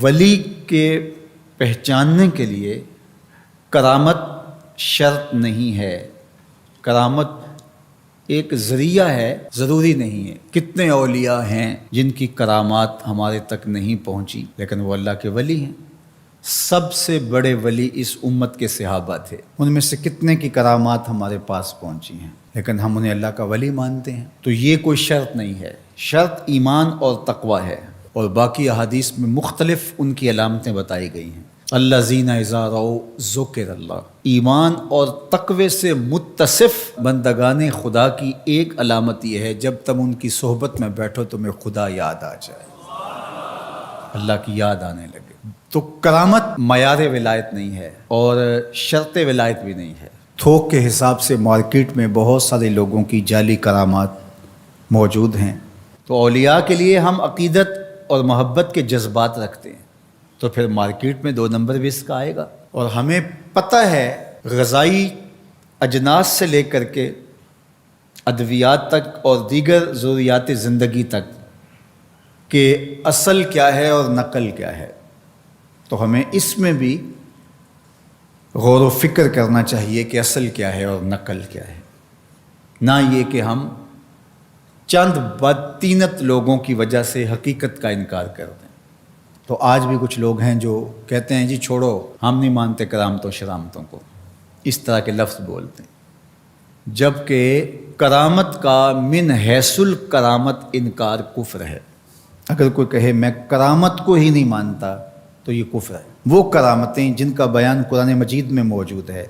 ولی کے پہچاننے کے لیے کرامت شرط نہیں ہے، کرامت ایک ذریعہ ہے، ضروری نہیں ہے۔ کتنے اولیاء ہیں جن کی کرامات ہمارے تک نہیں پہنچی لیکن وہ اللہ کے ولی ہیں۔ سب سے بڑے ولی اس امت کے صحابہ تھے، ان میں سے کتنے کی کرامات ہمارے پاس پہنچی ہیں لیکن ہم انہیں اللہ کا ولی مانتے ہیں۔ تو یہ کوئی شرط نہیں ہے، شرط ایمان اور تقوی ہے، اور باقی احادیث میں مختلف ان کی علامتیں بتائی گئی ہیں۔ الذین اذا رأوا ذکر اللہ، ایمان اور تقوی سے متصف بندگان خدا کی ایک علامت یہ ہے جب تم ان کی صحبت میں بیٹھو تمہیں خدا یاد آ جائے، اللہ کی یاد آنے لگے۔ تو کرامت معیار ولایت نہیں ہے اور شرط ولایت بھی نہیں ہے۔ تھوک کے حساب سے مارکیٹ میں بہت سارے لوگوں کی جعلی کرامات موجود ہیں، تو اولیاء کے لیے ہم عقیدت اور محبت کے جذبات رکھتے ہیں تو پھر مارکیٹ میں 2 نمبر بھی اس کا آئے گا۔ اور ہمیں پتہ ہے غذائی اجناس سے لے کر کے ادویات تک اور دیگر ضروریات زندگی تک کہ اصل کیا ہے اور نقل کیا ہے، تو ہمیں اس میں بھی غور و فکر کرنا چاہیے کہ اصل کیا ہے اور نقل کیا ہے، نہ یہ کہ ہم چند بدطینت لوگوں کی وجہ سے حقیقت کا انکار کر دیں۔ تو آج بھی کچھ لوگ ہیں جو کہتے ہیں جی چھوڑو، ہم نہیں مانتے کرامتوں شرامتوں کو، اس طرح کے لفظ بولتے ہیں، جبکہ کرامت کا من حیث الکرامت انکار کفر ہے۔ اگر کوئی کہے میں کرامت کو ہی نہیں مانتا تو یہ کفر ہے۔ وہ کرامتیں جن کا بیان قرآن مجید میں موجود ہے،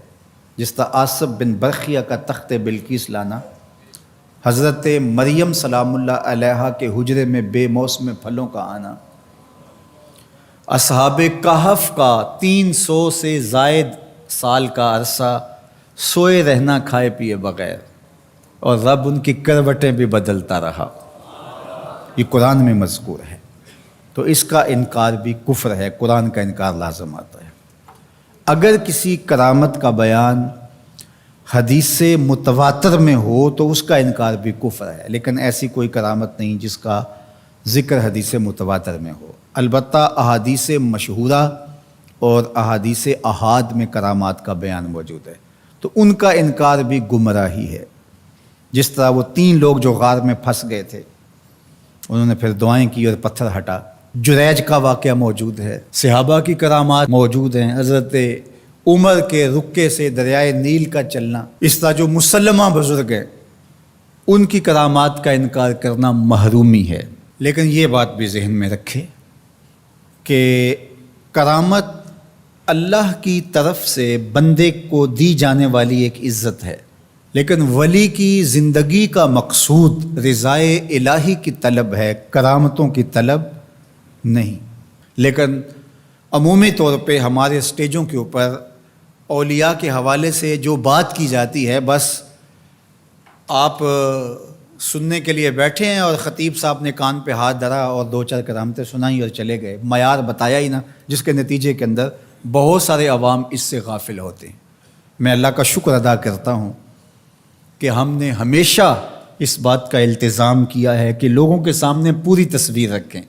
جس طرح آصف بن برخیہ کا تخت بلقیس لانا، حضرت مریم سلام اللہ علیہا کے حجرے میں بے موسم پھلوں کا آنا، اصحاب کہف کا 300 سے زائد سال کا عرصہ سوئے رہنا کھائے پیے بغیر، اور رب ان کی کروٹیں بھی بدلتا رہا، یہ قرآن میں مذکور ہے۔ تو اس کا انکار بھی کفر ہے، قرآن کا انکار لازم آتا ہے۔ اگر کسی کرامت کا بیان حدیث متواتر میں ہو تو اس کا انکار بھی کفر ہے، لیکن ایسی کوئی کرامت نہیں جس کا ذکر حدیث متواتر میں ہو۔ البتہ احادیث مشہورہ اور احادیث احاد میں کرامات کا بیان موجود ہے، تو ان کا انکار بھی گمراہی ہے۔ جس طرح وہ 3 لوگ جو غار میں پھنس گئے تھے، انہوں نے پھر دعائیں کی اور پتھر ہٹا۔ جریج کا واقعہ موجود ہے، صحابہ کی کرامات موجود ہیں، حضرت عمر کے رکے سے دریائے نیل کا چلنا، اس طرح جو مسلمہ بزرگ ہیں ان کی کرامات کا انکار کرنا محرومی ہے۔ لیکن یہ بات بھی ذہن میں رکھے کہ کرامت اللہ کی طرف سے بندے کو دی جانے والی ایک عزت ہے، لیکن ولی کی زندگی کا مقصود رضائے الہی کی طلب ہے، کرامتوں کی طلب نہیں۔ لیکن عمومی طور پہ ہمارے اسٹیجوں کے اوپر اولیاء کے حوالے سے جو بات کی جاتی ہے، بس آپ سننے کے لیے بیٹھے ہیں اور خطیب صاحب نے کان پہ ہاتھ دھرا اور 2-4 کرامتیں سنائی اور چلے گئے، معیار بتایا ہی نہ، جس کے نتیجے کے اندر بہت سارے عوام اس سے غافل ہوتے ہیں۔ میں اللہ کا شکر ادا کرتا ہوں کہ ہم نے ہمیشہ اس بات کا التزام کیا ہے کہ لوگوں کے سامنے پوری تصویر رکھیں،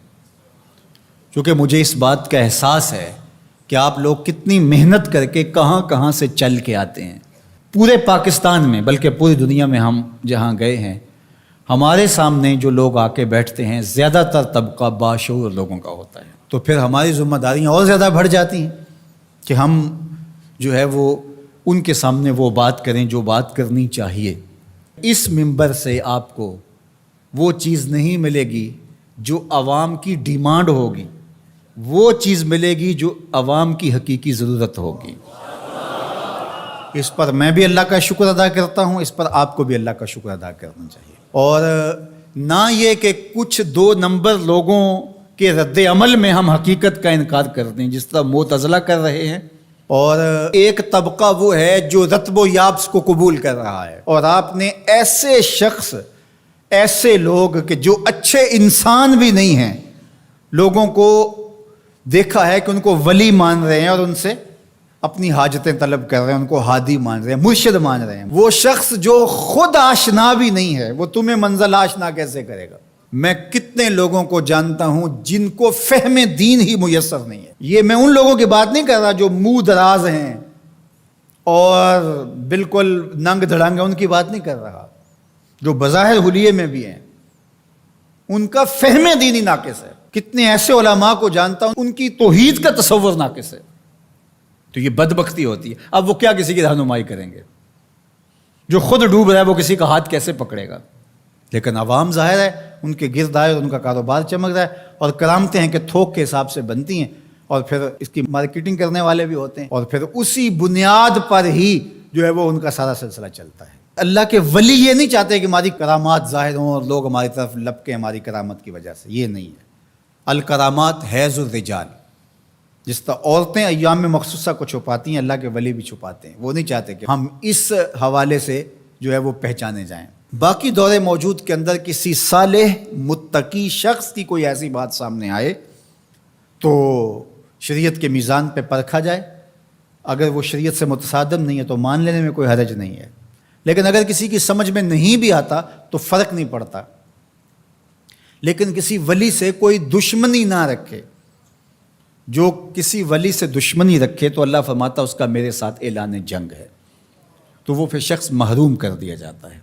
کیونکہ مجھے اس بات کا احساس ہے کہ آپ لوگ کتنی محنت کر کے کہاں کہاں سے چل کے آتے ہیں، پورے پاکستان میں بلکہ پوری دنیا میں ہم جہاں گئے ہیں، ہمارے سامنے جو لوگ آ کے بیٹھتے ہیں زیادہ تر طبقہ باشعور لوگوں کا ہوتا ہے، تو پھر ہماری ذمہ داریاں اور زیادہ بڑھ جاتی ہیں کہ ہم جو ہے وہ ان کے سامنے وہ بات کریں جو بات کرنی چاہیے۔ اس منبر سے آپ کو وہ چیز نہیں ملے گی جو عوام کی ڈیمانڈ ہوگی، وہ چیز ملے گی جو عوام کی حقیقی ضرورت ہوگی۔ اس پر میں بھی اللہ کا شکر ادا کرتا ہوں، اس پر آپ کو بھی اللہ کا شکر ادا کرنا چاہیے، اور نہ یہ کہ کچھ 2 نمبر لوگوں کے رد عمل میں ہم حقیقت کا انکار کر دیں، جس طرح معتزلہ کر رہے ہیں، اور ایک طبقہ وہ ہے جو رتب و یابس کو قبول کر رہا ہے، اور آپ نے ایسے شخص، ایسے لوگ کہ جو اچھے انسان بھی نہیں ہیں، لوگوں کو دیکھا ہے کہ ان کو ولی مان رہے ہیں اور ان سے اپنی حاجتیں طلب کر رہے ہیں، ان کو ہادی مان رہے ہیں، مرشد مان رہے ہیں۔ وہ شخص جو خود آشنا بھی نہیں ہے، وہ تمہیں منزل آشنا کیسے کرے گا؟ میں کتنے لوگوں کو جانتا ہوں جن کو فہم دین ہی میسر نہیں ہے. یہ میں ان لوگوں کی بات نہیں کر رہا جو منہ دراز ہیں اور بالکل ننگ دھڑنگ ہیں، ان کی بات نہیں کر رہا. جو بظاہر حلیے میں بھی ہیں ان کا فہم دینی ناقص ہے. کتنے ایسے علماء کو جانتا ہوں ان کی توحید کا تصور ناقص ہے. تو یہ بدبختی ہوتی ہے. اب وہ کیا کسی کی رہنمائی کریں گے؟ جو خود ڈوب رہا ہے وہ کسی کا ہاتھ کیسے پکڑے گا؟ لیکن عوام ظاہر ہے ان کے گرد آئے اور ان کا کاروبار چمک رہا ہے، اور کرامتیں ہیں کہ تھوک کے حساب سے بنتی ہیں، اور پھر اس کی مارکیٹنگ کرنے والے بھی ہوتے ہیں، اور پھر اسی بنیاد پر ہی جو ہے وہ ان کا سارا سلسلہ چلتا ہے. اللہ کے ولی یہ نہیں چاہتے کہ ہماری کرامات ظاہر ہوں اور لوگ ہماری طرف لپکیں ہماری کرامت کی وجہ سے. یہ نہیں ہے. الکرامات حیض الرجال. جس طرح عورتیں ایام میں مخصوصہ کو چھپاتی ہیں، اللہ کے ولی بھی چھپاتے ہیں. وہ نہیں چاہتے کہ ہم اس حوالے سے جو ہے وہ پہچانے جائیں. باقی دور موجود کے اندر کسی صالح متقی شخص کی کوئی ایسی بات سامنے آئے تو شریعت کے میزان پہ پرکھا جائے. اگر وہ شریعت سے متصادم نہیں ہے تو مان لینے میں کوئی حرج نہیں ہے. لیکن اگر کسی کی سمجھ میں نہیں بھی آتا تو فرق نہیں پڑتا. لیکن کسی ولی سے کوئی دشمنی نہ رکھے. جو کسی ولی سے دشمنی رکھے تو اللہ فرماتا اس کا میرے ساتھ اعلان جنگ ہے، تو وہ پھر شخص محروم کر دیا جاتا ہے.